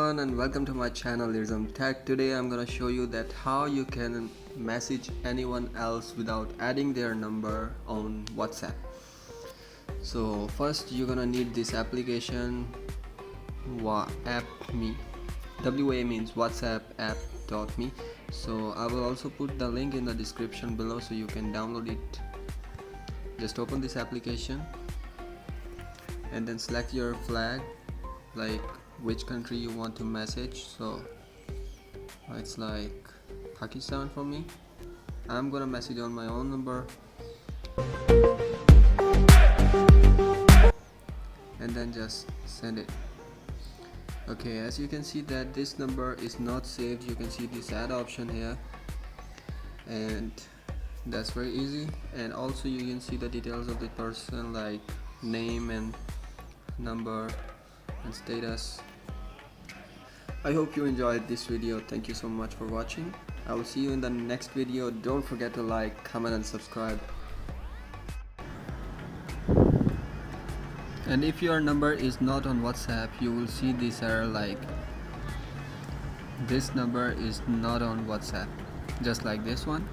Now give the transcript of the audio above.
everyone and welcome to my channel Irzum Tech. Today I'm gonna show you that how you can message anyone else without adding their number on WhatsApp. So first you're gonna need this application app.me. WA means WhatsApp app.me. So I will also put the link in the description below so you can download it. Just open this application and then select your flag, like which country you want to message. So it's like Pakistan for me. I'm gonna message on my own number and then just send it. Okay, as you can see that this number is not saved, you can see this add option here, and that's very easy. And also you can see the details of the person like name and number and status. I hope you enjoyed this video. Thank you so much for watching. I will see you in the next video. Don't forget to like, comment and subscribe. And if your number is not on WhatsApp, you will see this error like this number is not on WhatsApp, just like this one.